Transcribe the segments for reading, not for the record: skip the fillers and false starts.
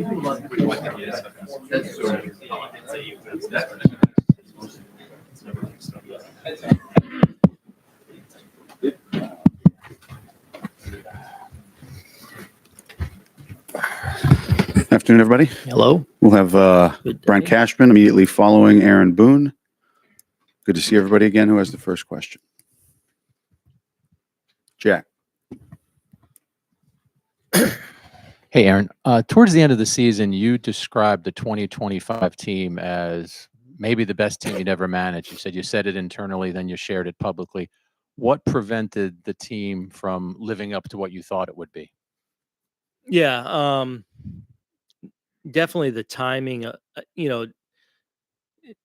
Afternoon, everybody. Hello. We'll have Brian Cashman immediately following Aaron Boone. Good to see everybody again. Who has the first question? Jack. Hey, Aaron. Towards the end of the season, you described the 2025 team as maybe the best team you'd ever managed. You said it internally, then you shared it publicly. What prevented the team from living up to what you thought it would be? Yeah, definitely the timing.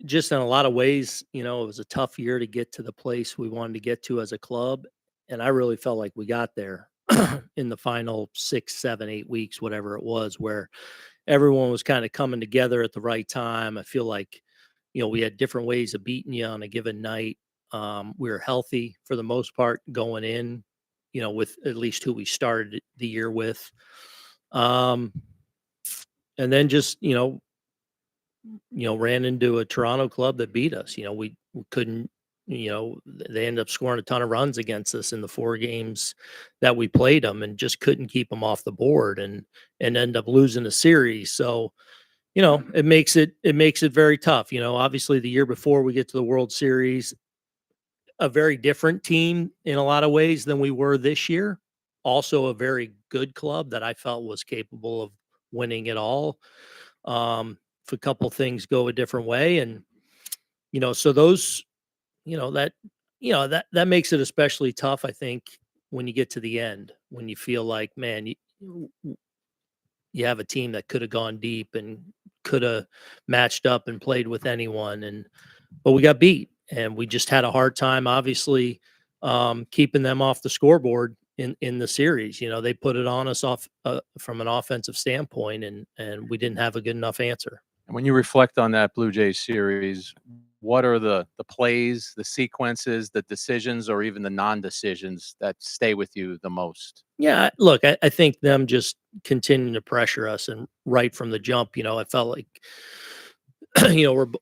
Just in a lot of ways, it was a tough year to get to the place we wanted to get to as a club, and I really felt like we got there in the final 6, 7, 8 weeks, whatever it was, where everyone was kind of coming together at the right time. I feel like, we had different ways of beating you on a given night. We were healthy for the most part going in, with at least who we started the year with. And then just, ran into a Toronto club that beat us. We couldn't, they ended up scoring a ton of runs against us in the 4 games that we played them, and just couldn't keep them off the board, and end up losing the series. So, it makes it very tough. Obviously the year before we get to the World Series, a very different team in a lot of ways than we were this year. Also a very good club that I felt was capable of winning it all. If a couple things go a different way, and so those, that makes it especially tough, I think, when you get to the end, when you feel like, man, you have a team that could have gone deep and could have matched up and played with anyone, but we got beat, and we just had a hard time, obviously, keeping them off the scoreboard in the series. They put it on us off from an offensive standpoint, and we didn't have a good enough answer. And when you reflect on that Blue Jays series, what are the plays, the sequences, the decisions, or even the non-decisions that stay with you the most? Yeah, look, I think them just continuing to pressure us, and right from the jump, I felt like,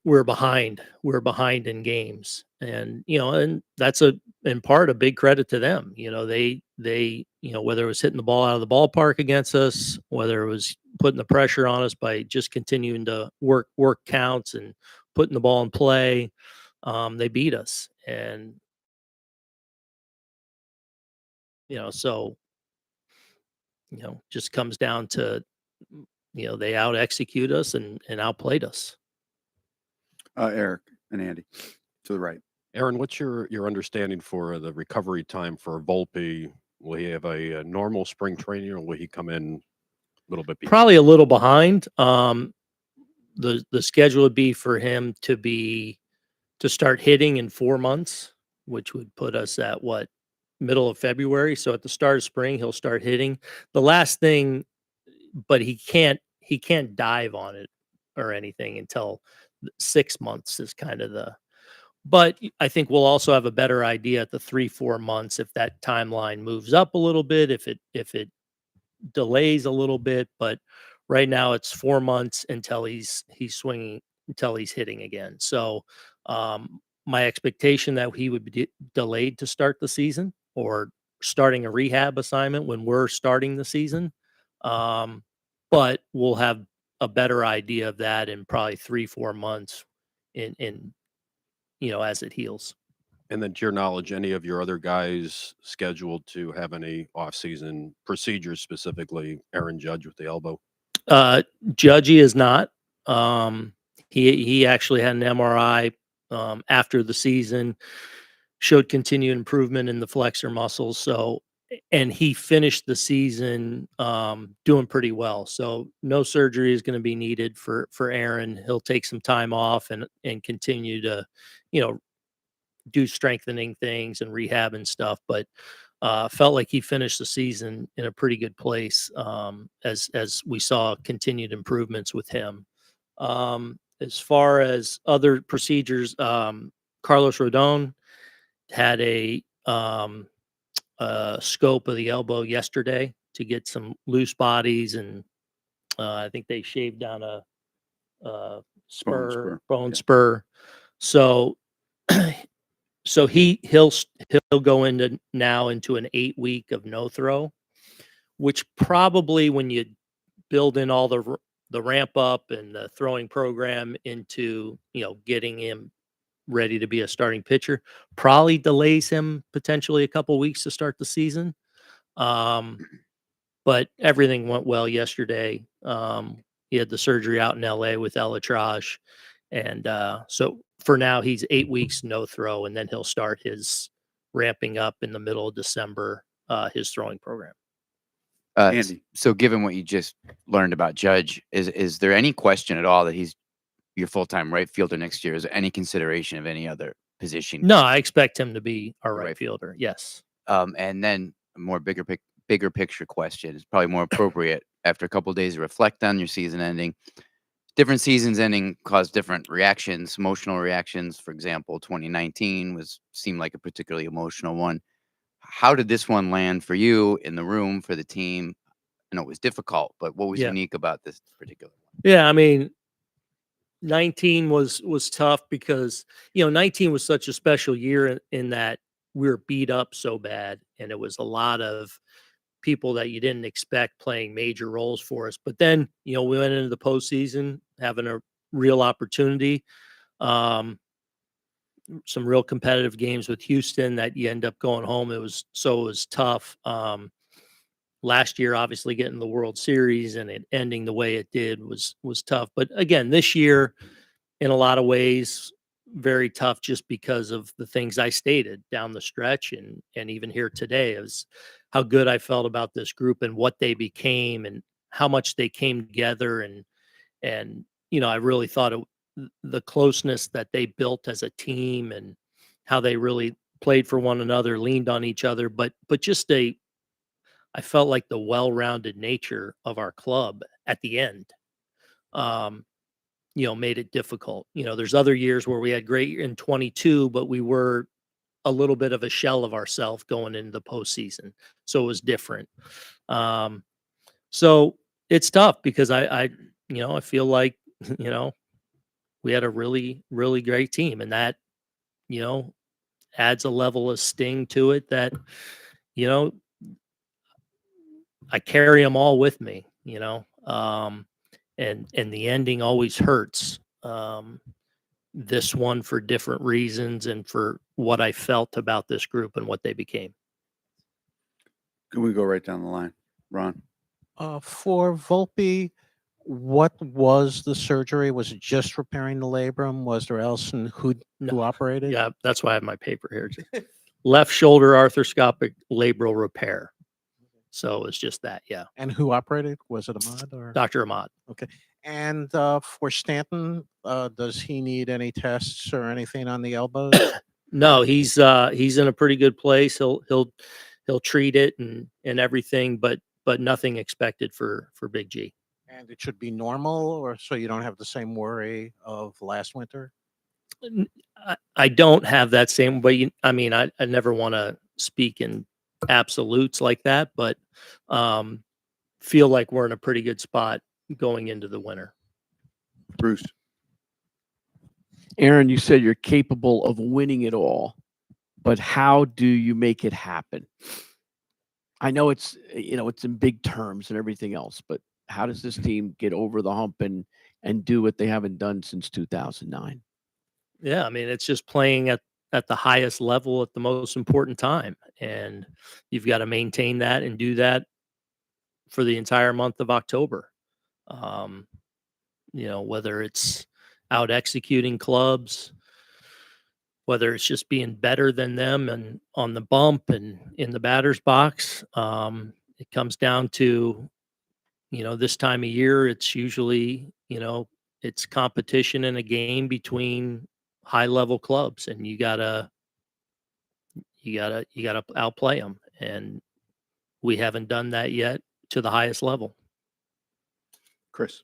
we're behind. We're behind in games, and that's in part a big credit to them. They whether it was hitting the ball out of the ballpark against us, whether it was putting the pressure on us by just continuing to work counts and putting the ball in play, they beat us, and so just comes down to, they out execute us and outplayed us. Eric and Andy to the right. Aaron, what's your understanding for the recovery time for Volpe? Will he have a normal spring training, or will he come in a little bit behind? Probably a little behind. The schedule would be for him to start hitting in 4 months, which would put us at middle of February. So at the start of spring, he'll start hitting. The last thing, but he can't dive on it or anything until 6 months is kind of but I think we'll also have a better idea at the 3-4 months if that timeline moves up a little bit, if it delays a little bit. But right now it's 4 months until he's swinging, until he's hitting again. So my expectation that he would be delayed to start the season, or starting a rehab assignment when we're starting the season. But we'll have a better idea of that in probably 3-4 months in as it heals. And then, to your knowledge, any of your other guys scheduled to have any off-season procedures, specifically Aaron Judge with the elbow? Judgy is not. He actually had an MRI after the season, showed continued improvement in the flexor muscles. So, and he finished the season doing pretty well. So no surgery is going to be needed for Aaron. He'll take some time off and continue to, do strengthening things and rehab and stuff. But felt like he finished the season in a pretty good place, as we saw continued improvements with him. As far as other procedures, Carlos Rodon had a scope of the elbow yesterday to get some loose bodies and I think they shaved down a spur, bone yeah. spur. So, so he'll go into an 8 week of no throw, which probably when you build in all the ramp up and the throwing program into, getting him ready to be a starting pitcher, probably delays him potentially a couple weeks to start the season. But everything went well yesterday. He had the surgery out in LA with Elytrage. And so for now, he's 8 weeks no throw, and then he'll start his ramping up in the middle of December, his throwing program. Andy. So given what you just learned about Judge, is there any question at all that he's your full-time right fielder next year? Is there any consideration of any other position? No, I expect him to be our Right right fielder. Yes. And then a more bigger picture question is probably more appropriate after a couple of days to reflect on your season ending. Different seasons ending cause different reactions, emotional reactions. For example, 2019 seemed like a particularly emotional one. How did this one land for you in the room, for the team? I know it was difficult, but what was Yeah. unique about this particular one? Yeah, I mean, 19 was tough because 19 was such a special year in that we were beat up so bad, and it was a lot of people that you didn't expect playing major roles for us. But then we went into the postseason having a real opportunity. Some real competitive games with Houston that you end up going home. It was tough. Last year, obviously getting the World Series and it ending the way it did was tough. But again, this year, in a lot of ways, very tough just because of the things I stated down the stretch and even here today is how good I felt about this group and what they became and how much they came together and I really thought the closeness that they built as a team and how they really played for one another, leaned on each other, but just I felt like the well-rounded nature of our club at the end, made it difficult. There's other years where we had great in 22, but we were a little bit of a shell of ourselves going into the postseason. So it was different. So it's tough because I feel like, we had a really, really great team, and that, adds a level of sting to it that, I carry them all with me, and the ending always hurts. This one for different reasons and for what I felt about this group and what they became. Can we go right down the line? Ron? For Volpe, what was the surgery? Was it just repairing the labrum? Was there else, and who operated? Yeah, that's why I have my paper here. Left shoulder arthroscopic labral repair. So it's just that, yeah. And who operated? Was it Ahmad or Dr. Ahmad? Okay. And for Stanton, does he need any tests or anything on the elbows? No, he's in a pretty good place. He'll treat it and everything, but nothing expected for Big G. And it should be normal, or so you don't have the same worry of last winter? I don't have that same way. I never want to speak in absolutes like that, but feel like we're in a pretty good spot going into the winter. Bruce? Aaron, you said you're capable of winning it all, but how do you make it happen? I know it's in big terms and everything else, but how does this team get over the hump and do what they haven't done since 2009? Yeah, it's just playing at the highest level at the most important time, and you've got to maintain that and do that for the entire month of October. Whether it's out executing clubs, whether it's just being better than them and on the bump and in the batter's box, it comes down to, this time of year, it's usually, it's competition in a game between high level clubs, and you gotta outplay them. And we haven't done that yet to the highest level. Chris?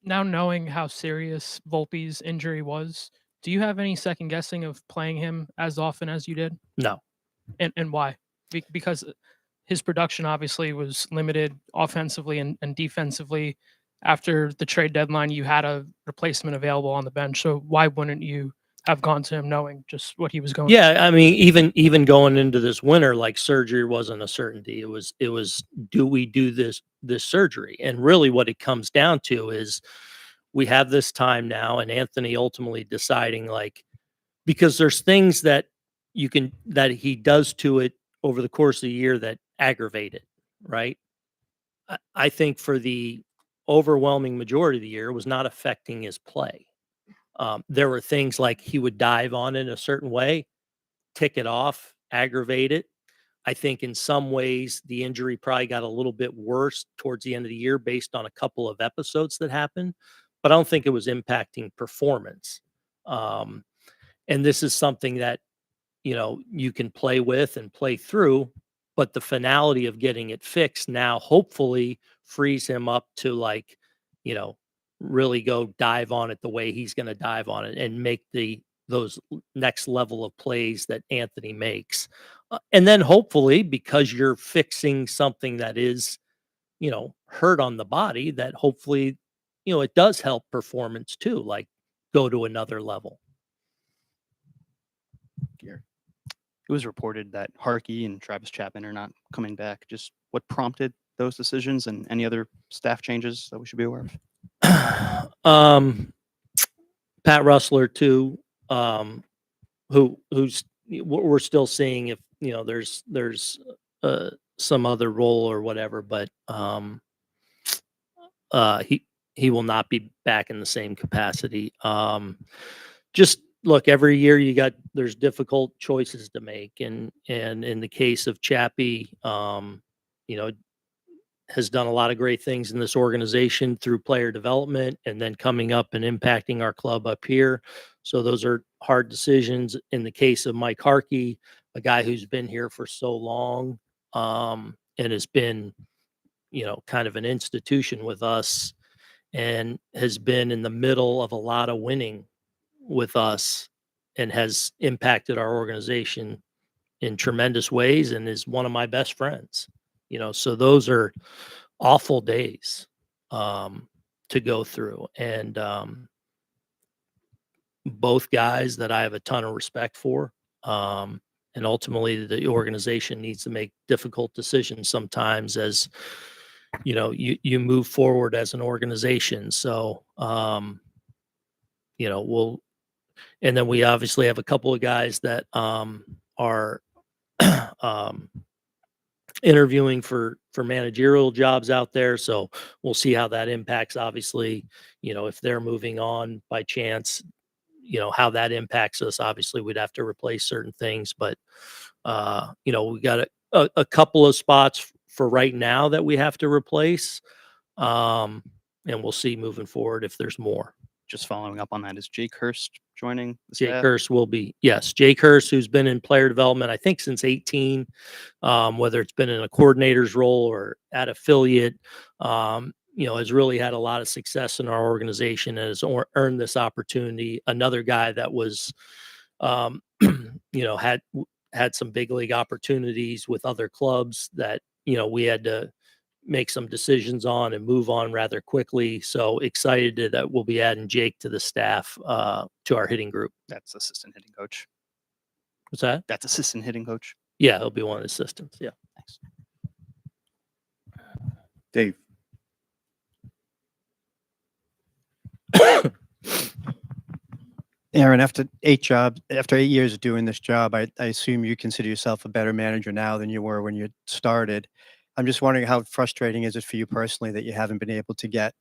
Now knowing how serious Volpe's injury was, do you have any second guessing of playing him as often as you did? No. And why? Because his production obviously was limited offensively and defensively. After the trade deadline, you had a replacement available on the bench. So why wouldn't you have gone to him knowing just what he was going through? Yeah, I mean, even going into this winter, like surgery wasn't a certainty. It was do we do this surgery? And really what it comes down to is we have this time now, and Anthony ultimately deciding, like, because there's things that that he does to it over the course of the year that aggravate it, right? I think for the overwhelming majority of the year, it was not affecting his play. There were things like he would dive on it a certain way, tick it off, aggravate it. I think in some ways the injury probably got a little bit worse towards the end of the year based on a couple of episodes that happened, but I don't think it was impacting performance. And this is something that, you can play with and play through, but the finality of getting it fixed now hopefully frees him up to, like, really go dive on it the way he's going to dive on it and make those next level of plays that Anthony makes. And then hopefully, because you're fixing something that is, hurt on the body, that hopefully, it does help performance too, like go to another level. It was reported that Harkey and Travis Chapman are not coming back. Just what prompted those decisions, and any other staff changes that we should be aware of? Pat Russler too, who's we're still seeing if there's some other role or whatever, but he will not be back in the same capacity. Just look, every year there's difficult choices to make, and in the case of Chappie, has done a lot of great things in this organization through player development and then coming up and impacting our club up here. So those are hard decisions. In the case of Mike Harkey, a guy who's been here for so long, and has been, kind of an institution with us, and has been in the middle of a lot of winning with us, and has impacted our organization in tremendous ways, and is one of my best friends. So those are awful days to go through. And both guys that I have a ton of respect for. And ultimately the organization needs to make difficult decisions sometimes as, you move forward as an organization. So, and then we obviously have a couple of guys that are interviewing for managerial jobs out there. So we'll see how that impacts, obviously, if they're moving on by chance, how that impacts us. Obviously we'd have to replace certain things, but we got a couple of spots for right now that we have to replace. And we'll see moving forward if there's more. Just following up on that, is Jake Hurst joining the Jake staff? Hurst will be, yes. Jake Hurst, who's been in player development, I think since 18, whether it's been in a coordinator's role or at affiliate, has really had a lot of success in our organization and has earned this opportunity. Another guy that was, had some big league opportunities with other clubs that, we had to make some decisions on and move on rather quickly. So excited that we'll be adding Jake to the staff, to our hitting group. That's assistant hitting coach. What's that? That's assistant hitting coach. Yeah, he'll be one of the assistants. Yeah. Thanks. Dave. Aaron, after 8 years of doing this job, I assume you consider yourself a better manager now than you were when you started. I'm just wondering, how frustrating is it for you personally that you haven't been able to get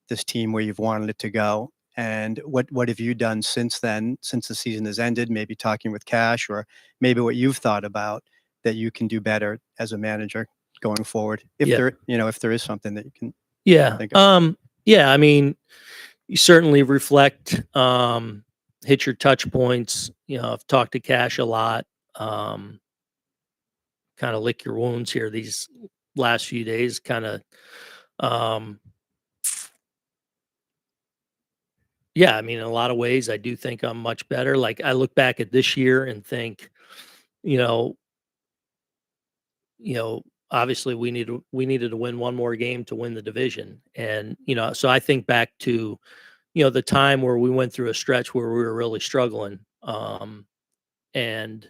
this team where you've wanted it to go? And what have you done since then, since the season has ended, maybe talking with Cash, or maybe what you've thought about that you can do better as a manager going forward? If there is something that you can think of. I mean, you certainly reflect, hit your touch points. I've talked to Cash a lot. Kind of lick your wounds here these last few days, kind of, I mean, in a lot of ways, I do think I'm much better. Like, I look back at this year and think, obviously we needed to win one more game to win the division. And, so I think back to, the time where we went through a stretch where we were really struggling. And,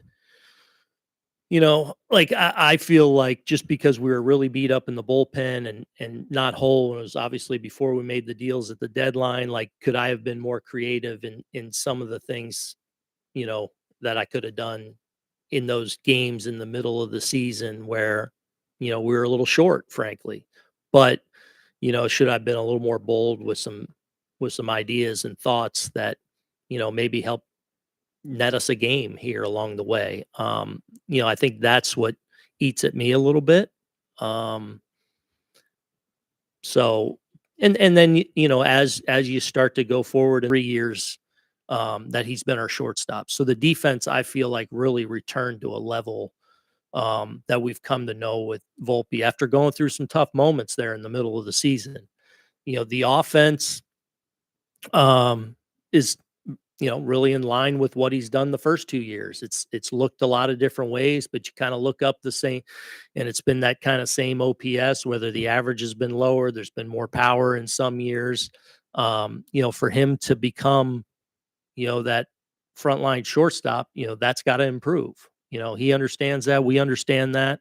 like I feel like just because we were really beat up in the bullpen and not whole, and it was obviously before we made the deals at the deadline, like, could I have been more creative in some of the things, that I could have done in those games in the middle of the season where, we were a little short, frankly. But, should I have been a little more bold with some ideas and thoughts that, maybe help net us a game here along the way. I think that's what eats at me a little bit. So, and then, as you start to go forward in 3 years, that he's been our shortstop. So the defense, I feel like, really returned to a level that we've come to know with Volpe after going through some tough moments there in the middle of the season. The offense is really in line with what he's done the first 2 years. It's looked a lot of different ways, but you kind of look up the same, and it's been that kind of same OPS, whether the average has been lower, there's been more power in some years. For him to become, that frontline shortstop, that's got to improve. He understands that. We understand that.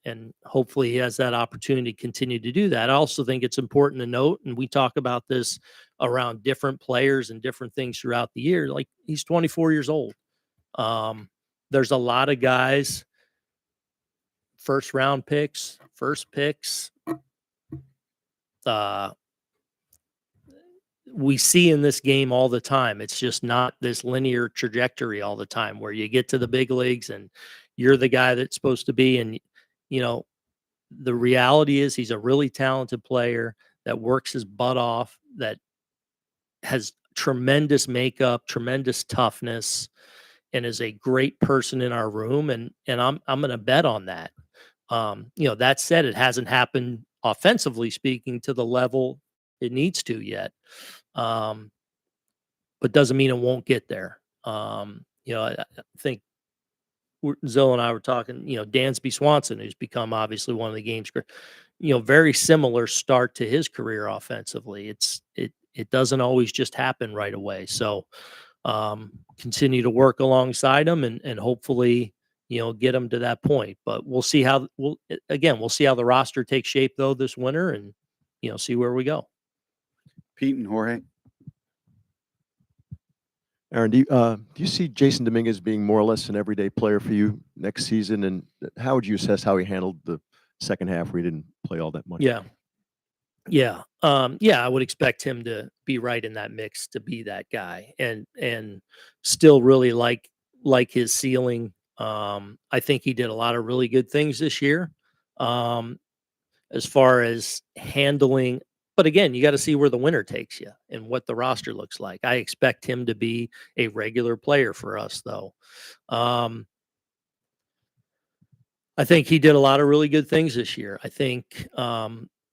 And hopefully he has that opportunity to continue to do that. I also think it's important to note, and we talk about this around different players and different things throughout the year, like, he's 24 years old. There's a lot of guys, first picks, we see in this game all the time. It's just not this linear trajectory all the time where you get to the big leagues and you're the guy that's supposed to be. And, the reality is he's a really talented player that works his butt off, that has tremendous makeup, tremendous toughness, and is a great person in our room. And I'm going to bet on that. That said, it hasn't happened, offensively speaking, to the level it needs to yet. But doesn't mean it won't get there. I think Zoe and I were talking, Dansby Swanson, who's become obviously one of the game's, very similar start to his career offensively. It doesn't always just happen right away. So continue to work alongside him and hopefully, get him to that point. But we'll see how we'll see how the roster takes shape though this winter, and see where we go. Pete and Jorge. Aaron, do you see Jason Dominguez being more or less an everyday player for you next season? And how would you assess how he handled the second half where he didn't play all that much? Yeah. I would expect him to be right in that mix, to be that guy, and still really like his ceiling. I think he did a lot of really good things this year, as far as handling. But again, you got to see where the winter takes you and what the roster looks like. I expect him to be a regular player for us, though. I think he did a lot of really good things this year. I think,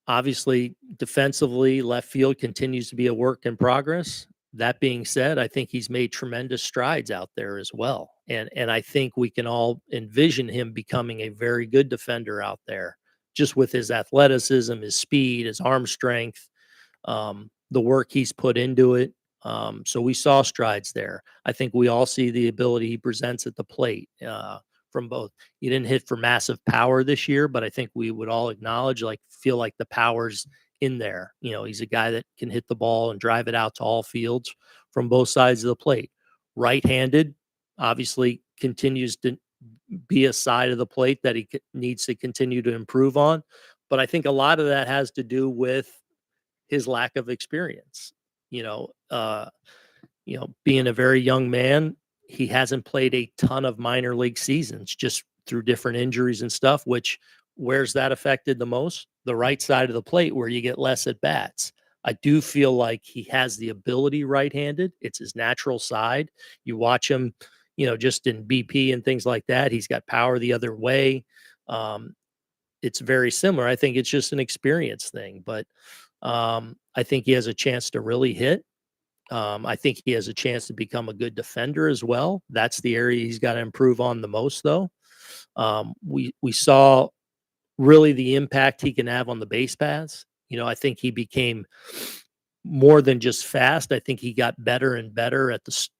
obviously, defensively, left field continues to be a work in progress. That being said, I think he's made tremendous strides out there as well. And I think we can all envision him becoming a very good defender out there, just with his athleticism, his speed, his arm strength, the work he's put into it. So we saw strides there. I think we all see the ability he presents at the plate, from both. He didn't hit for massive power this year, but I think we would all acknowledge, feel like the power's in there. He's a guy that can hit the ball and drive it out to all fields from both sides of the plate. Right-handed, obviously continues to be a side of the plate that he needs to continue to improve on. But I think a lot of that has to do with his lack of experience. Being a very young man, he hasn't played a ton of minor league seasons just through different injuries and stuff, which, where's that affected the most? The right side of the plate, where you get less at bats. I do feel like he has the ability right-handed. It's his natural side. You watch him, just in BP and things like that. He's got power the other way. It's very similar. I think it's just an experience thing, but I think he has a chance to really hit. I think he has a chance to become a good defender as well. That's the area he's got to improve on the most, though. We saw really the impact he can have on the base paths. I think he became more than just fast. I think he got better and better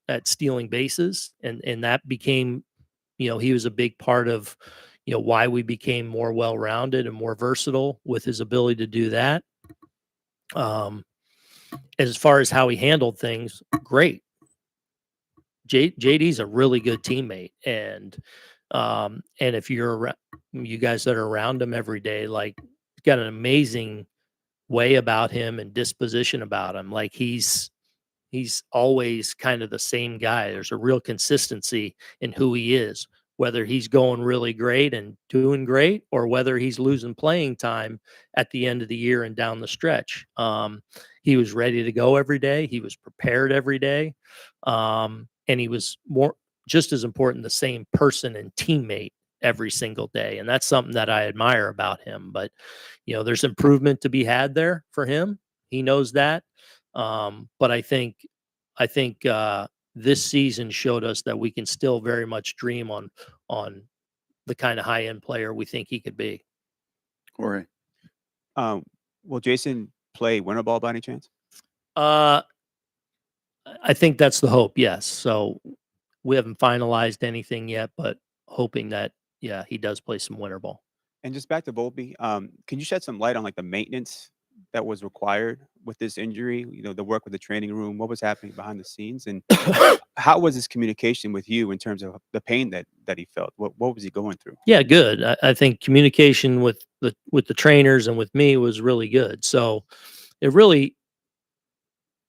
at stealing bases, and that became, he was a big part of, why we became more well-rounded and more versatile with his ability to do that. As far as how he handled things, great. JD's a really good teammate, and if you guys that are around him every day, like, he's got an amazing way about him and disposition about him. Like, he's always kind of the same guy. There's a real consistency in who he is, whether he's going really great and doing great, or whether he's losing playing time at the end of the year and down the stretch. He was ready to go every day. He was prepared every day. And he was just as important, the same person and teammate every single day. And that's something that I admire about him. But, there's improvement to be had there for him. He knows that. But I think this season showed us that we can still very much dream on the kind of high end player we think he could be. Jorge. Will Jason play winter ball by any chance? I think that's the hope. Yes. So we haven't finalized anything yet, but hoping that, he does play some winter ball. And just back to Volpe, can you shed some light on like the maintenance that was required with this injury? The work with the training room, what was happening behind the scenes, and how was his communication with you in terms of the pain that he felt? What was he going through? Yeah, good. I think communication with the trainers and with me was really good. So it really,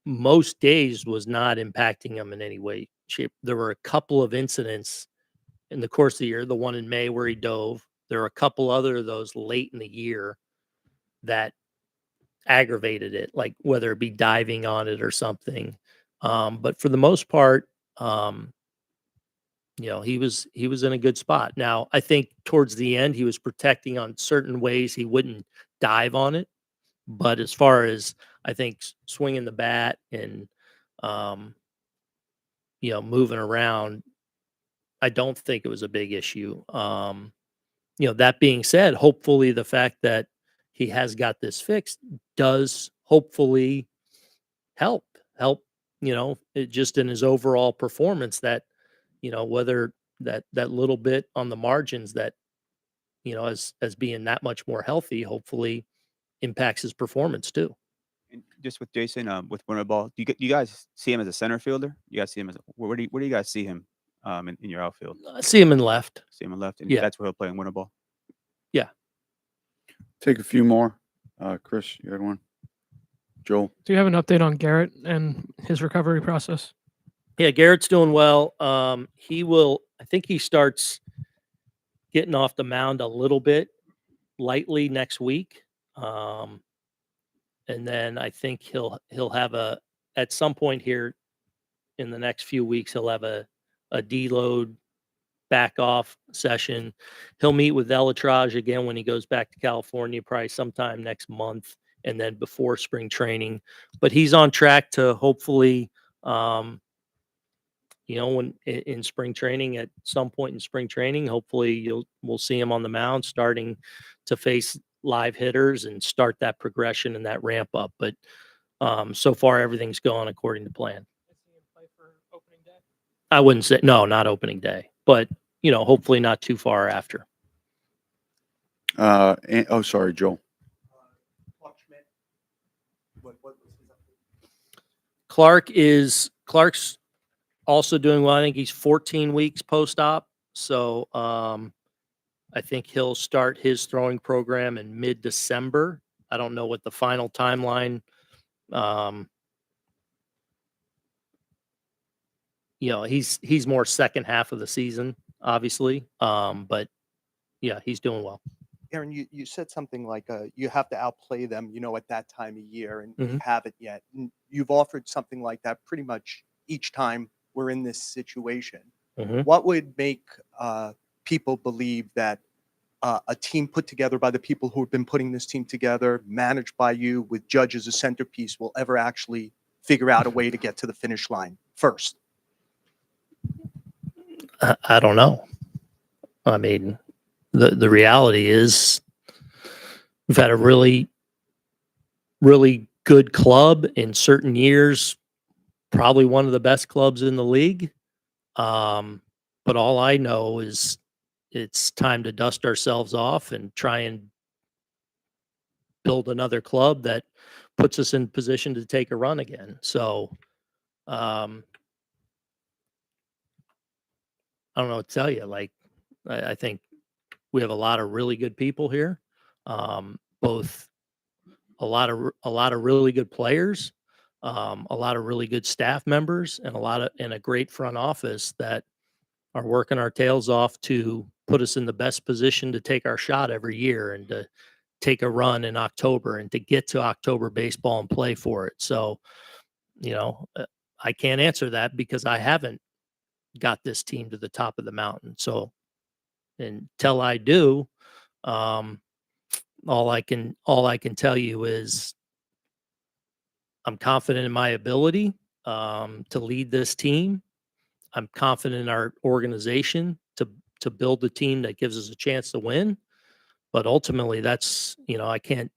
most days, was not impacting him in any way, shape. There were a couple of incidents in the course of the year, the one in May where he dove. There were a couple other of those late in the year that aggravated it, like whether it be diving on it or something. But for the most part, he was in a good spot. Now, I think towards the end, he was protecting on certain ways he wouldn't dive on it. But as far as, I think, swinging the bat and, moving around, I don't think it was a big issue. That being said, hopefully the fact that he has got this fixed does hopefully help, it just in his overall performance, that, whether that little bit on the margins that, as being that much more healthy, hopefully impacts his performance too. And just with Jason, with winter ball, do you guys see him as a center fielder? You guys see him as where do you guys see him in your outfield? I see him in left. See him in left, and Yeah. that's where he'll play in winter ball. Yeah. Take a few more. Chris, you had one? Joel? Do you have an update on Garrett and his recovery process? Yeah, Garrett's doing well. I think he starts getting off the mound a little bit lightly next week. And then I think he'll have at some point here in the next few weeks, he'll have a deload back off session. He'll meet with Elatrage again when he goes back to California, probably sometime next month, and then before spring training. But he's on track to hopefully, when in spring training, at some point in spring training, hopefully we'll see him on the mound starting to face live hitters and start that progression and that ramp up. But so far everything's going according to plan. I wouldn't say, no, not opening day, but hopefully not too far after. Sorry, Joel. Clark's also doing well. I think he's 14 weeks post-op. So I think he'll start his throwing program in mid-December. I don't know what the final timeline. He's more second half of the season, obviously. But yeah, he's doing well. Aaron, you said something like you have to outplay them, at that time of year, and you Mhm. haven't yet. And you've offered something like that pretty much each time we're in this situation. Mhm. What would make people believe that a team put together by the people who have been putting this team together, managed by you, with Judge as a centerpiece, will ever actually figure out a way to get to the finish line first? I don't know. I mean, the reality is we've had a really, really good club in certain years, probably one of the best clubs in the league. But all I know is it's time to dust ourselves off and try and build another club that puts us in position to take a run again. So, I don't know what to tell you. Like, I think we have a lot of really good people here. Both a lot of really good players, a lot of really good staff members, and a great front office that are working our tails off to put us in the best position to take our shot every year and to take a run in October and to get to October baseball and play for it. So, I can't answer that because I haven't got this team to the top of the mountain. So until I do, all I can tell you is I'm confident in my ability to lead this team. I'm confident in our organization to build a team that gives us a chance to win. But ultimately, that's, I can't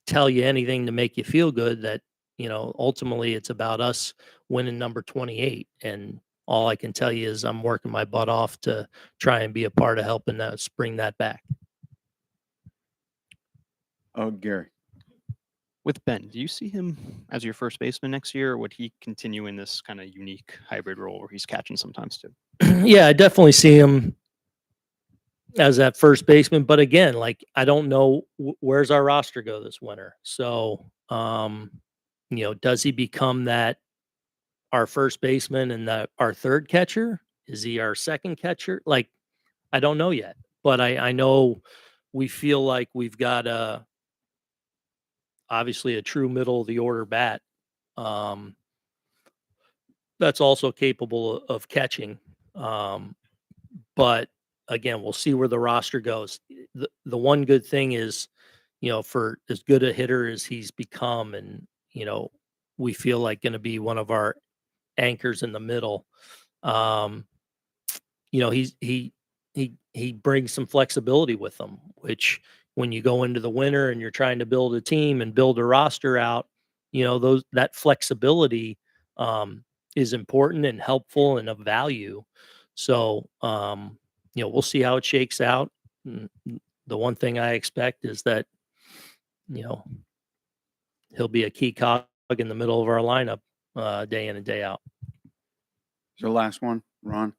tell you anything to make you feel good. That, ultimately it's about us winning number 28. And all I can tell you is I'm working my butt off to try and be a part of helping us bring that back. Oh, Gary. With Ben, do you see him as your first baseman next year, or would he continue in this kind of unique hybrid role where he's catching sometimes too? Yeah, I definitely see him as that first baseman. But again, like, I don't know where's our roster go this winter. So, does he become that our first baseman and our third catcher? Is he our second catcher? Like, I don't know yet. But I know we feel like we've got obviously a true middle of the order bat. That's also capable of catching. But again, we'll see where the roster goes. The one good thing is, for as good a hitter as he's become, and, we feel like going to be one of our anchors in the middle. He brings some flexibility with him, which when you go into the winter and you're trying to build a team and build a roster out, that flexibility is important and helpful and of value. So, we'll see how it shakes out. The one thing I expect is that, he'll be a key cog in the middle of our lineup day in and day out. So last one, Ron.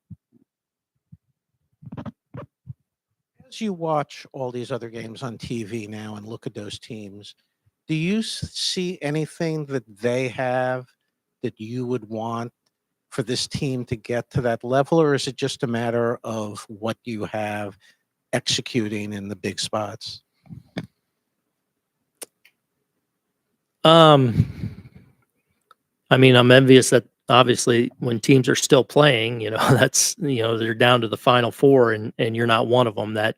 As you watch all these other games on TV now and look at those teams, do you see anything that they have that you would want for this team to get to that level, or is it just a matter of what you have executing in the big spots? I mean, I'm envious that obviously when teams are still playing, that's, they're down to the final four and you're not one of them. That,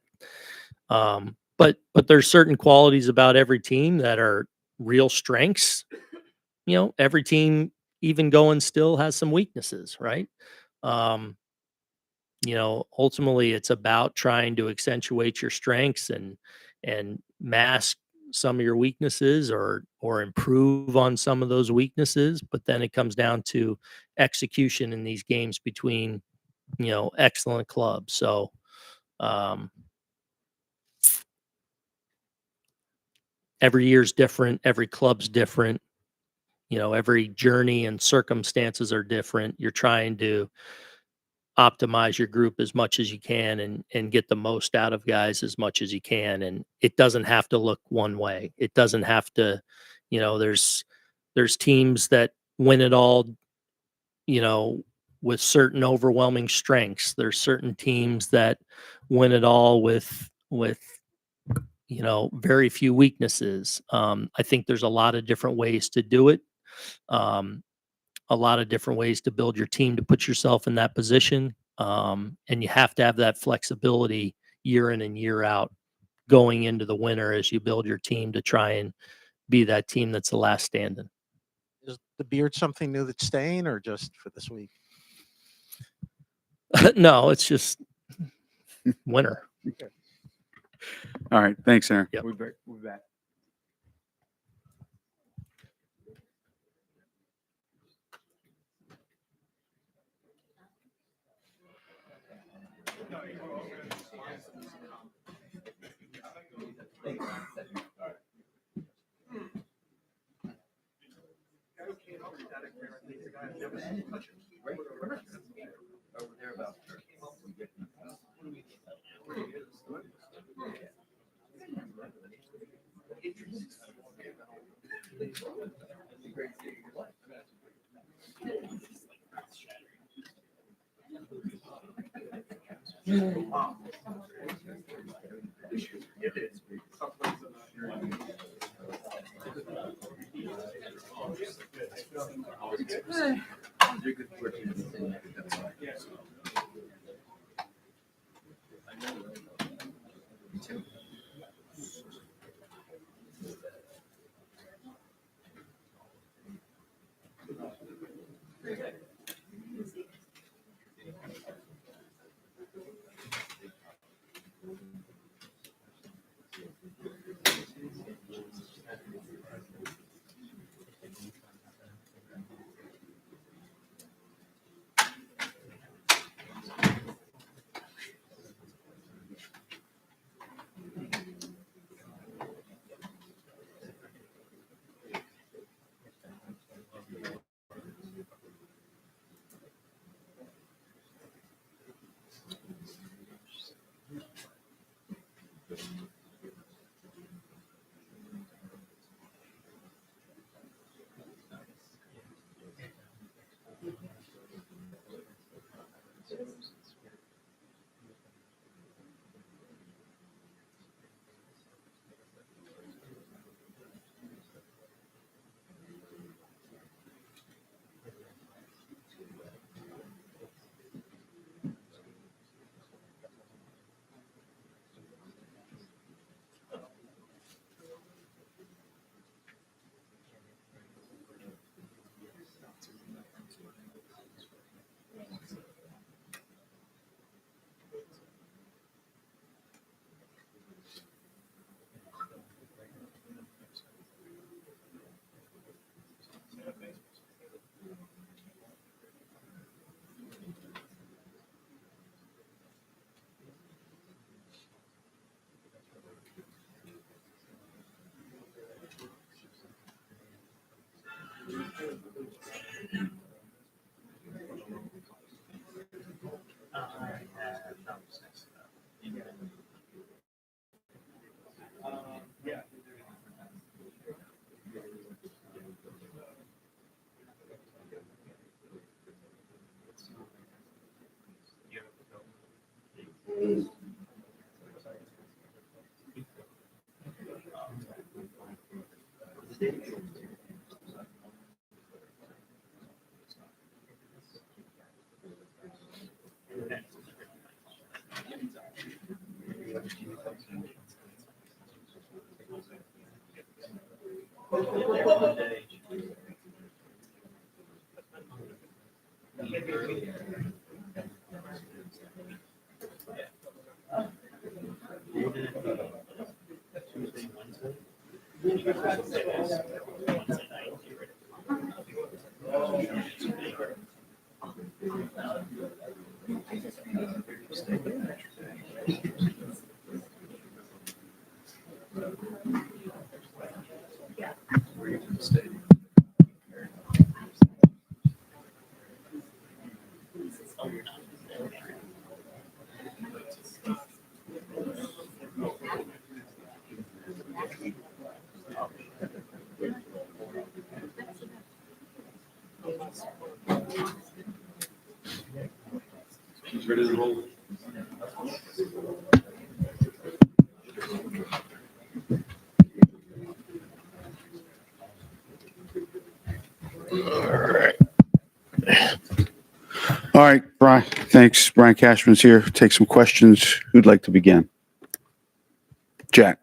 but there's certain qualities about every team that are real strengths. Every team, even going still, has some weaknesses, right? Ultimately it's about trying to accentuate your strengths and mask some of your weaknesses or improve on some of those weaknesses. But then it comes down to execution in these games between, excellent clubs. So, every year's different. Every club's different. Every journey and circumstances are different. You're trying to optimize your group as much as you can and get the most out of guys as much as you can. And it doesn't have to look one way. It doesn't have to, there's teams that win it all, with certain overwhelming strengths. There's certain teams that win it all with very few weaknesses. I think there's a lot of different ways to do it. A lot of different ways to build your team to put yourself in that position. And you have to have that flexibility year in and year out going into the winter as you build your team to try and be that team that's the last standing. Is the beard something new that's staying, or just for this week? No, it's just winner. All right. Thanks, Aaron. Yep. We'll be back. All right, Brian. Thanks. Brian Cashman's here. Take some questions. Who'd like to begin? Jack.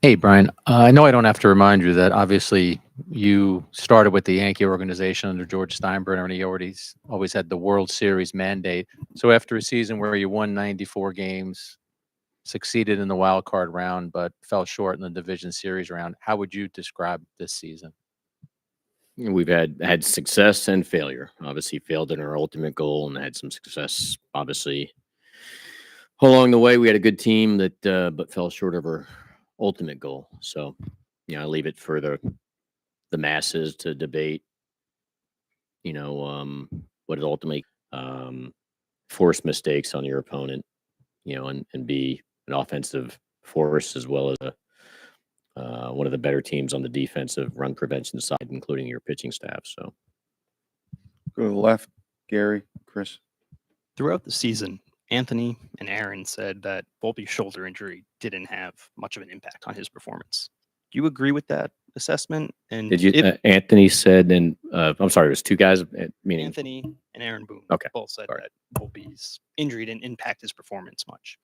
Hey, Brian. I know I don't have to remind you that obviously you started with the Yankee organization under George Steinbrenner, and he always had the World Series mandate. So after a season where you won 94 games, succeeded in the wild card round, but fell short in the division series round, how would you describe this season? We've had success and failure. Obviously, failed in our ultimate goal, and had some success. Obviously, along the way, we had a good team that but fell short of our ultimate goal. So, I leave it for the masses to debate. What it ultimately force mistakes on your opponent. And be an offensive force as well as one of the better teams on the defensive run prevention side, including your pitching staff. So Go to the left, Gary, Chris. Throughout the season, Anthony and Aaron said that Volpe's shoulder injury didn't have much of an impact on his performance. Do you agree with that assessment? And did you? Anthony said, and I'm sorry, it was two guys. Meaning Anthony and Aaron Boone Okay. both said Sorry. that Volpe's injury didn't impact his performance much.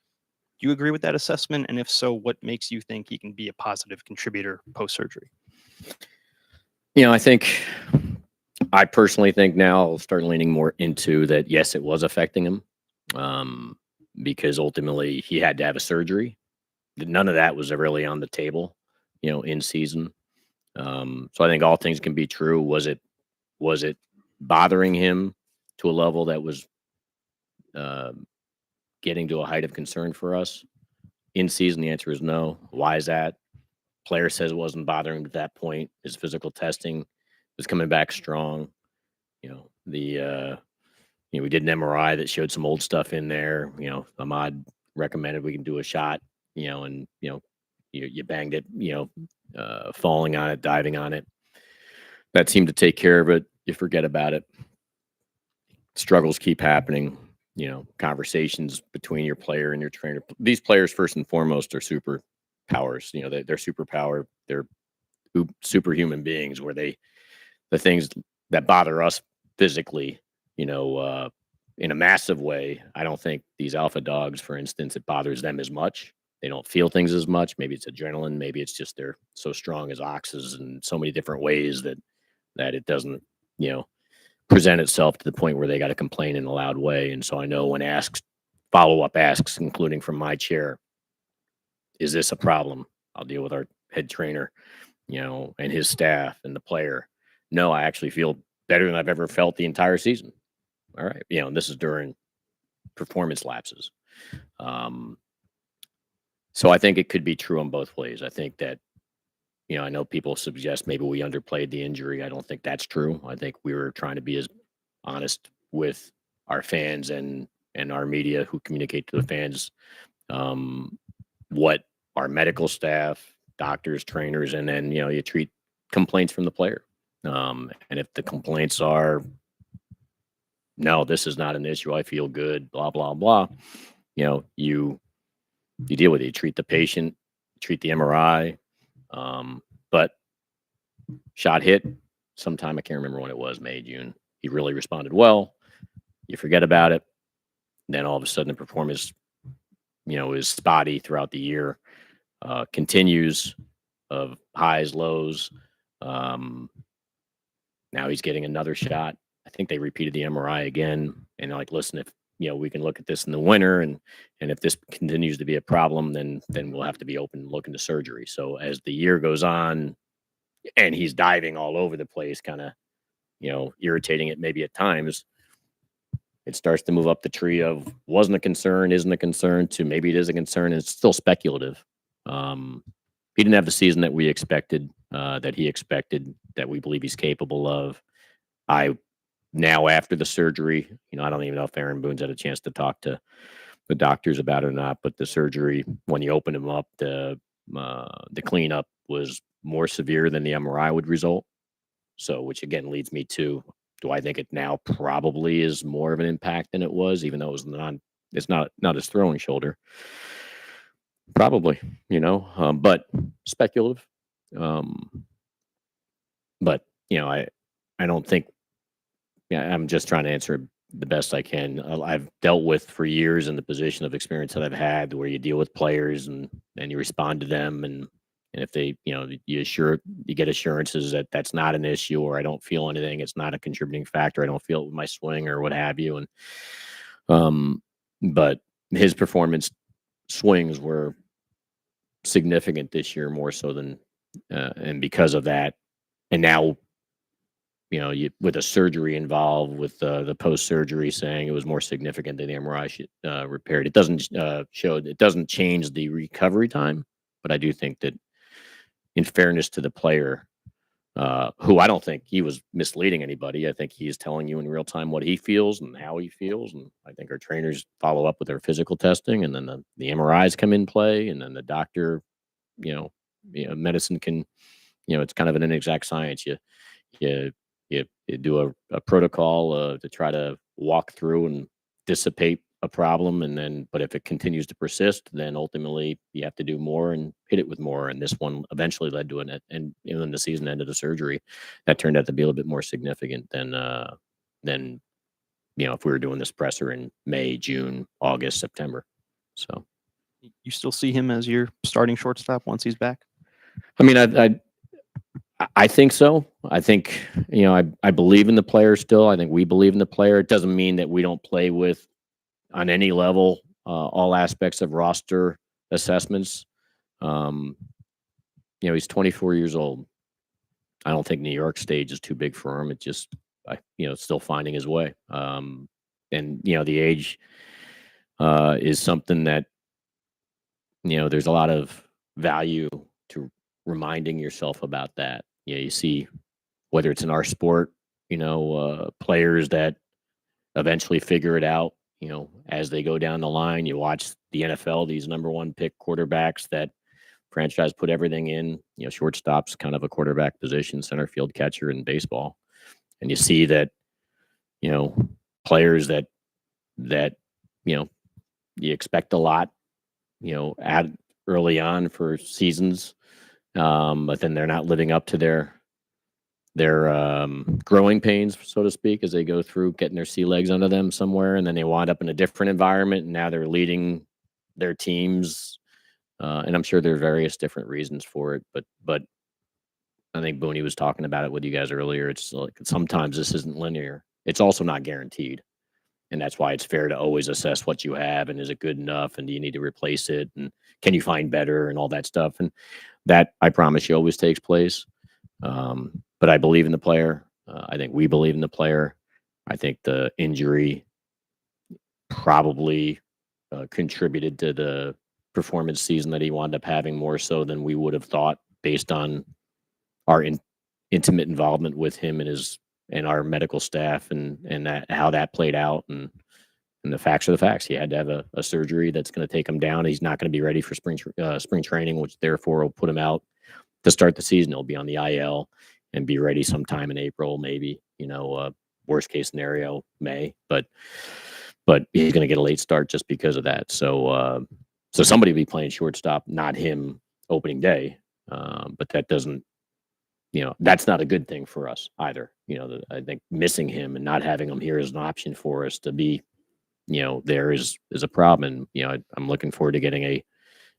Do you agree with that assessment? And if so, what makes you think he can be a positive contributor post-surgery? I personally think now I'll start leaning more into that. Yes, it was affecting him because ultimately he had to have a surgery. None of that was really on the table, in season. So I think all things can be true. Was it bothering him to a level that was getting to a height of concern for us in season? The answer is no. Why is that? Player says it wasn't bothering him at that point. His physical testing was coming back strong. We did an MRI that showed some old stuff in there. Ahmad recommended we can do a shot, and you banged it, falling on it, diving on it. That seemed to take care of it. You forget about it. Struggles keep happening. Conversations between your player and your trainer. These players, first and foremost, are super powers. They're superpower. They're superhuman beings. Where the things that bother us physically, in a massive way, I don't think these alpha dogs, for instance, it bothers them as much. They don't feel things as much. Maybe it's adrenaline. Maybe it's just they're so strong as oxes in so many different ways that it doesn't, present itself to the point where they got to complain in a loud way. And so I know when follow-up asks, including from my chair, is this a problem? I'll deal with our head trainer, and his staff and the player. No, I actually feel better than I've ever felt the entire season. All right. And this is during performance lapses. So I think it could be true on both ways. I think that, I know people suggest maybe we underplayed the injury. I don't think that's true. I think we were trying to be as honest with our fans and our media who communicate to the fans what our medical staff, doctors, trainers, and then, you treat complaints from the player. And if the complaints are, no, this is not an issue, I feel good, blah, blah, blah, you deal with it. You treat the patient, treat the MRI. But shot hit sometime, I can't remember when it was, May, June. He really responded well. You forget about it. Then all of a sudden the performance, is spotty throughout the year, continues of highs, lows. Now he's getting another shot. I think they repeated the MRI again. And like, listen, if, we can look at this in the winter and if this continues to be a problem, then we'll have to be open and look into surgery. So as the year goes on and he's diving all over the place, kind of, irritating it maybe at times, it starts to move up the tree of wasn't a concern, isn't a concern, to maybe it is a concern. And it's still speculative. He didn't have the season that we expected, that he expected, that we believe he's capable of. Now after the surgery, I don't even know if Aaron Boone's had a chance to talk to the doctors about it or not, but the surgery, when you open him up, the cleanup was more severe than the MRI would result. So, which again leads me to, do I think it now probably is more of an impact than it was, even though it was it's not his throwing shoulder. Probably, but speculative. But, I don't think, I'm just trying to answer the best I can. I've dealt with for years in the position of experience that I've had where you deal with players and you respond to them and And if they, you get assurances that that's not an issue, or I don't feel anything, it's not a contributing factor, I don't feel it with my swing or what have you. And, but his performance swings were significant this year, more so than, and because of that, and now, with a surgery involved, with the post-surgery saying it was more significant than the MRI repaired. It doesn't change the recovery time, but I do think that, in fairness to the player, who I don't think he was misleading anybody. I think he's telling you in real time what he feels and how he feels. And I think our trainers follow up with their physical testing, and then the MRIs come in play, and then the doctor, medicine can, it's kind of an inexact science. You do a protocol to try to walk through and dissipate a problem, and then, but if it continues to persist, then ultimately you have to do more and hit it with more. And this one eventually led to and when the season ended, a surgery that turned out to be a little bit more significant than if we were doing this presser in May, June, August, September. So You still see him as your starting shortstop once he's back? I mean, I think so. I think, I believe in the player still. I think we believe in the player. It doesn't mean that we don't play with, on any level, all aspects of roster assessments. He's 24 years old. I don't think New York stage is too big for him. It just, still finding his way. And, the age is something that, there's a lot of value to reminding yourself about that. You see, whether it's in our sport, players that eventually figure it out, as they go down the line. You watch the NFL, these number one pick quarterbacks that franchise put everything in, shortstop's kind of a quarterback position, center field catcher in baseball. And you see that, players that you expect a lot, add early on for seasons, but then they're not living up to their growing pains, so to speak, as they go through getting their sea legs under them somewhere, and then they wind up in a different environment, and now they're leading their teams. And I'm sure there are various different reasons for it, but I think Boone was talking about it with you guys earlier. It's like sometimes this isn't linear. It's also not guaranteed, and that's why it's fair to always assess what you have, and is it good enough, and do you need to replace it, and can you find better, and all that stuff. And that, I promise you, always takes place. But I believe in the player. I think we believe in the player. I think the injury probably contributed to the performance season that he wound up having, more so than we would have thought, based on our intimate involvement with him and our medical staff, and how that played out. And the facts are the facts. He had to have a surgery that's going to take him down. He's not going to be ready for spring training, which therefore will put him out to start the season. He'll be on the IL and be ready sometime in April, maybe, worst case scenario, May, but he's going to get a late start just because of that. So somebody will be playing shortstop, not him opening day. But that doesn't, that's not a good thing for us either. I think missing him and not having him here as an option for us to be, there is a problem. And, I'm looking forward to getting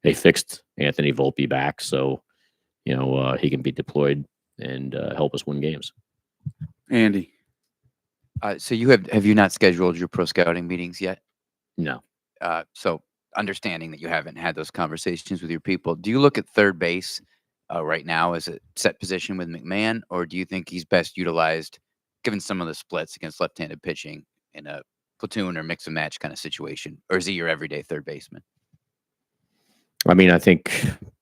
a fixed Anthony Volpe back. So, he can be deployed and help us win games. Andy. So have you not scheduled your pro scouting meetings yet? No. So understanding that you haven't had those conversations with your people, do you look at third base right now as a set position with McMahon, or do you think he's best utilized, given some of the splits against left-handed pitching, in a platoon or mix and match kind of situation, or is he your everyday third baseman? I mean, I think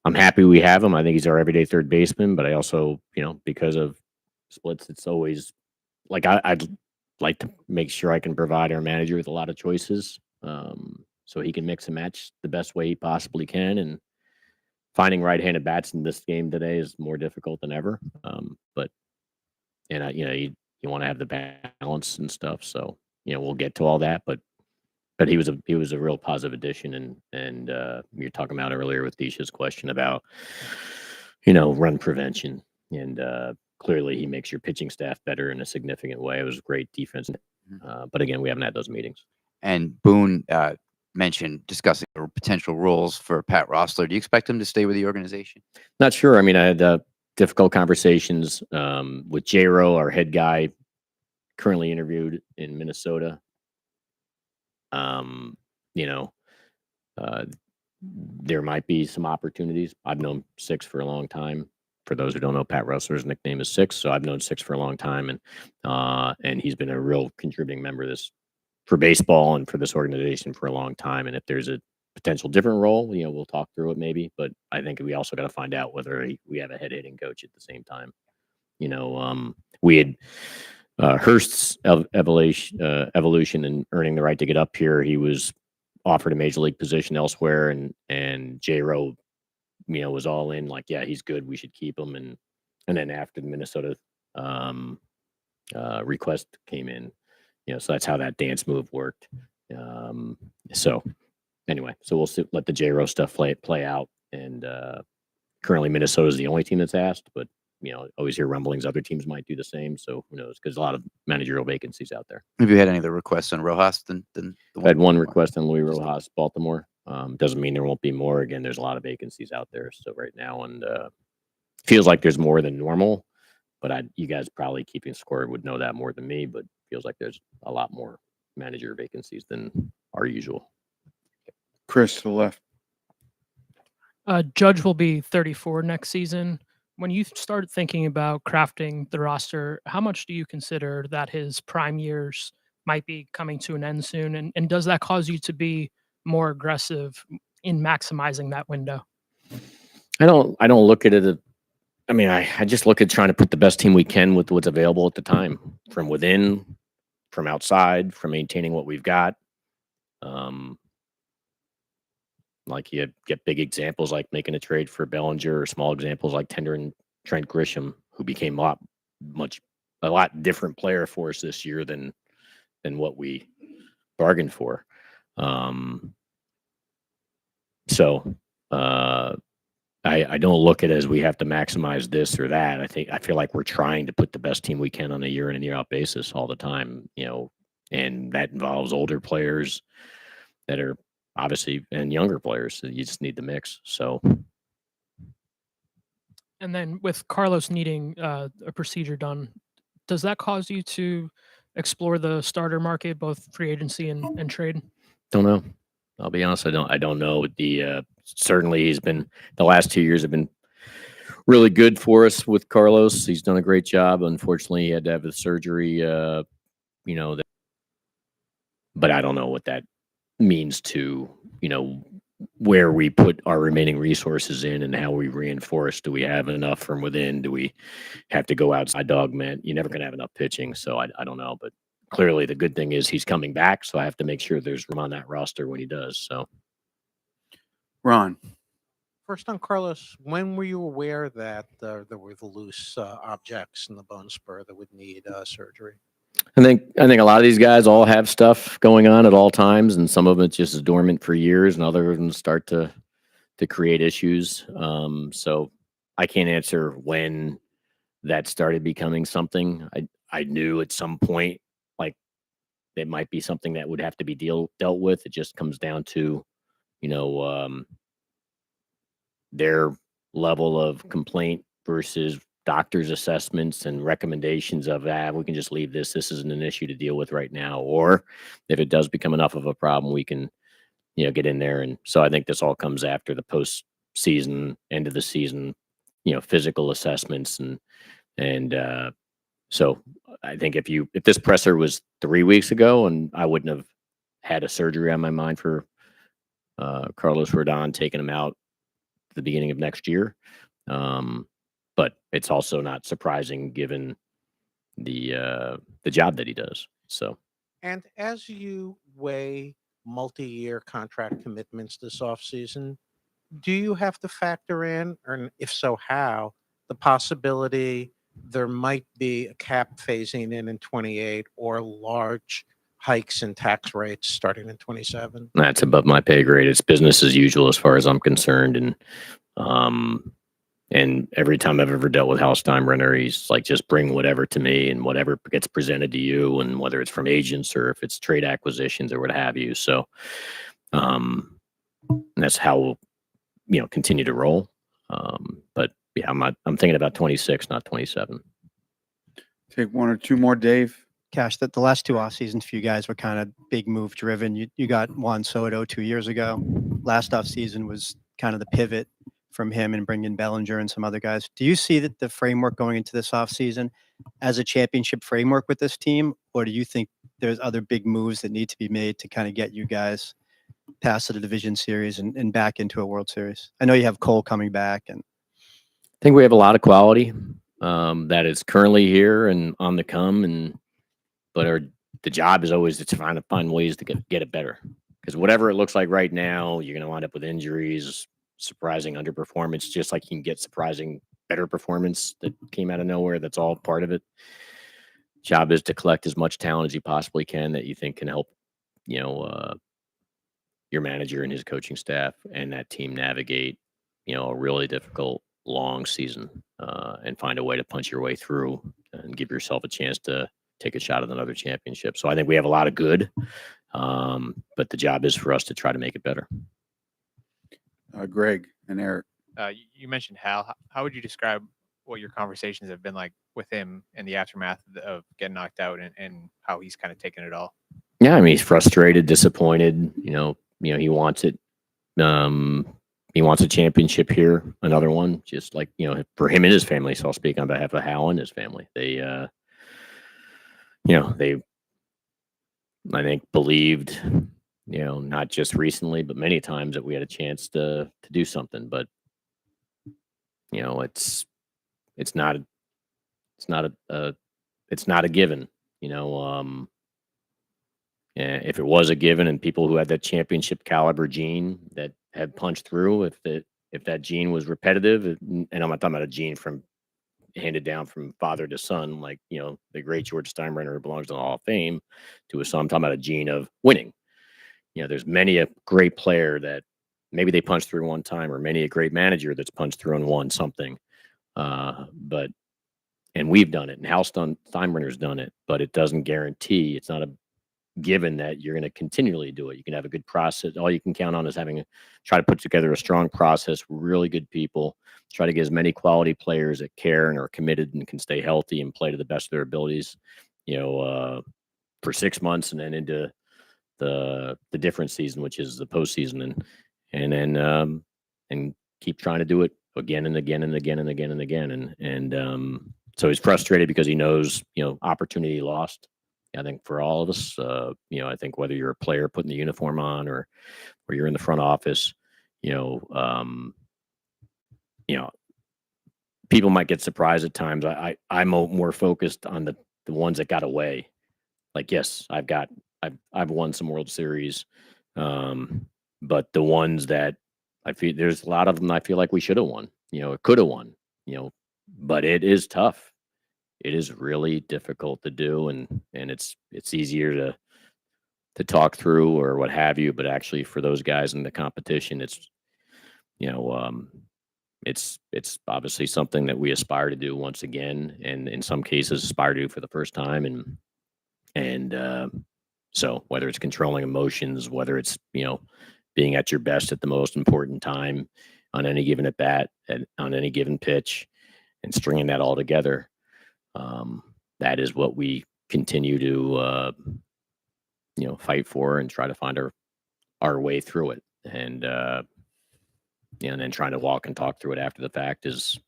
I'm happy we have him. I think he's our everyday third baseman, but I also, because of splits, it's always like I'd like to make sure I can provide our manager with a lot of choices, so he can mix and match the best way he possibly can. And finding right-handed bats in this game today is more difficult than ever. You want to have the balance and stuff. So, we'll get to all that, but he was a real positive addition. And you were talking about earlier with Disha's question about, run prevention. And clearly he makes your pitching staff better in a significant way. It was great defense. But again, we haven't had those meetings. And Boone, mentioned discussing potential roles for Pat Rossler. Do you expect him to stay with the organization? Not sure. I mean, I had difficult conversations with J-Ro, our head guy, currently interviewed in Minnesota. You know, there might be some opportunities. I've known Six for a long time. For those who don't know, Pat Rossler's nickname is Six, so I've known Six for a long time, and he's been a real contributing member of this for baseball and for this organization for a long time. And if there's a potential different role, you know, we'll talk through it maybe. But I think we also got to find out whether we have a head hitting coach at the same time. You know, we had Hurst's evolution and earning the right to get up here. He was offered a major league position elsewhere, and J-Ro, you know, was all in, like, yeah, he's good, we should keep him. And then after the Minnesota request came in, you know, so that's how that dance move worked. So anyway, so we'll let the J-Ro stuff play out. And currently Minnesota is the only team that's asked, but you know, always hear rumblings other teams might do the same. So who knows? Because a lot of managerial vacancies out there. Have you had any other requests on Rojas than the I had one request on Luis Rojas, Baltimore. Doesn't mean there won't be more. Again, there's a lot of vacancies out there. So right now, and feels like there's more than normal. But you guys probably keeping score would know that more than me. But feels like there's a lot more manager vacancies than our usual. Chris to the left. Judge will be 34 next season. When you start thinking about crafting the roster, how much do you consider that his prime years might be coming to an end soon? And does that cause you to be more aggressive in maximizing that window? I don't look at it. I mean, I just look at trying to put the best team we can with what's available at the time, from within, from outside, from maintaining what we've got. Like you get big examples like making a trade for Bellinger, or small examples like tendering Trent Grisham, who became a lot different player for us this year than what we bargained for. So I don't look at it as we have to maximize this or that. I feel like we're trying to put the best team we can on a year in and year out basis all the time, you know, and that involves older players that are obviously, and younger players. So you just need the mix. So, and then with Carlos needing a procedure done, does that cause you to explore the starter market, both free agency and trade? Don't know. I'll be honest. I don't know. Certainly he's been, the last 2 years have been really good for us with Carlos. He's done a great job. Unfortunately, he had to have the surgery, you know, but I don't know what that means to, you know, where we put our remaining resources in and how we reinforce. Do we have enough from within? Do we have to go outside dogman? You're never going to have enough pitching. So I don't know, but clearly the good thing is he's coming back. So I have to make sure there's room on that roster when he does. So Ron. First on Carlos, when were you aware that there were the loose objects in the bone spur that would need surgery? I think a lot of these guys all have stuff going on at all times, and some of it's just dormant for years, and other of them start to create issues. So I can't answer when that started becoming something. I knew at some point, like, it might be something that would have to be dealt with. It just comes down to, you know, their level of complaint versus doctor's assessments and recommendations of we can just leave this isn't an issue to deal with right now, or if it does become enough of a problem, we can, you know, get in there. And so I think this all comes after the post season, end of the season, you know, physical assessments, and so I think if this presser was 3 weeks ago and I wouldn't have had a surgery on my mind for Carlos Rodon, taking him out at the beginning of next year. But it's also not surprising given the job that he does. So, and as you weigh multi-year contract commitments this offseason, do you have to factor in, or if so, how, the possibility there might be a cap phasing in 28 or large hikes in tax rates starting in 27? That's above my pay grade. It's business as usual as far as I'm concerned. And every time I've ever dealt with Hal Steinbrenner, he's like, just bring whatever to me, and whatever gets presented to you, and whether it's from agents or if it's trade acquisitions or what have you. So And that's how we'll, continue to roll. But yeah, I'm thinking about 26, not 27. Take one or two more, Dave. Cash, that the last two off seasons for you guys were kind of big move driven. You got Juan Soto 2 years ago. Last off season was kind of the pivot from him and bringing Bellinger and some other guys. Do you see that the framework going into this off season as a championship framework with this team, or do you think there's other big moves that need to be made to kind of get you guys past the division series and back into a World Series? I know you have Cole coming back, and I think we have a lot of quality that is currently here and on the come, but the job is always to try to find ways to get it better. Because whatever it looks like right now, you're going to wind up with injuries, surprising underperformance, just like you can get surprising better performance that came out of nowhere. That's all part of it. Job is to collect as much talent as you possibly can that you think can help, your manager and his coaching staff and that team navigate, a really difficult, long season and find a way to punch your way through and give yourself a chance to take a shot at another championship. So I think we have a lot of good, but the job is for us to try to make it better. Greg and Eric. You mentioned Hal. How would you describe what your conversations have been like with him in the aftermath of getting knocked out and how he's kind of taken it all? Yeah, I mean, he's frustrated, disappointed. He wants it. He wants a championship here, another one, just like, for him and his family. So I'll speak on behalf of Hal and his family. They, I think, believed, not just recently, but many times that we had a chance to do something. But, it's not a given, if it was a given and people who had that championship caliber gene that had punched through, if that gene was repetitive, and I'm not talking about a gene from handed down from father to son, like, the great George Steinbrenner who belongs to the Hall of Fame to his son. I'm talking about a gene of winning. There's many a great player that maybe they punched through one time, or many a great manager that's punched through and won something. And we've done it, and Hal Steinbrenner's done it, but it doesn't guarantee. It's not a given that you're going to continually do it. You can have a good process. All you can count on is try to put together a strong process, really good people, try to get as many quality players that care and are committed and can stay healthy and play to the best of their abilities, for 6 months, and then into the different season, which is the postseason, and then and keep trying to do it again and again and again and again and again. And so he's frustrated because he knows, opportunity lost. I think for all of us, I think whether you're a player putting the uniform on or you're in the front office, people might get surprised at times. I'm more focused on the ones that got away. Like, yes, I've won some World Series, but the ones that I feel, there's a lot of them I feel like we should have won. It could have won. But it is tough. It is really difficult to do, and it's easier to talk through or what have you. But actually, for those guys in the competition, it's it's obviously something that we aspire to do once again, and in some cases aspire to do for the first time. And so whether it's controlling emotions, whether it's being at your best at the most important time on any given at bat, on any given pitch, and stringing that all together. That is what we continue to, fight for and try to find our way through it. And then trying to walk and talk through it after the fact is,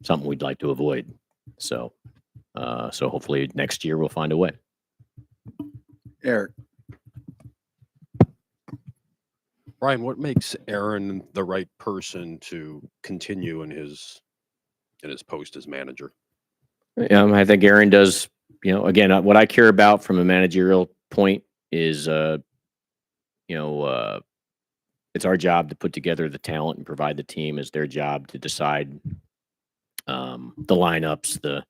something we'd like to avoid. So hopefully next year we'll find a way. Eric. Brian, what makes Aaron the right person to continue in his post as manager? I think Aaron does, again, what I care about from a managerial point is, it's our job to put together the talent and provide the team. It's their job to decide the lineups,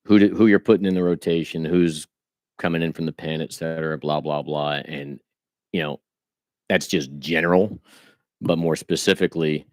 who you're putting in the rotation, who's coming in from the pen, et cetera, blah, blah, blah. And, that's just general, but more specifically,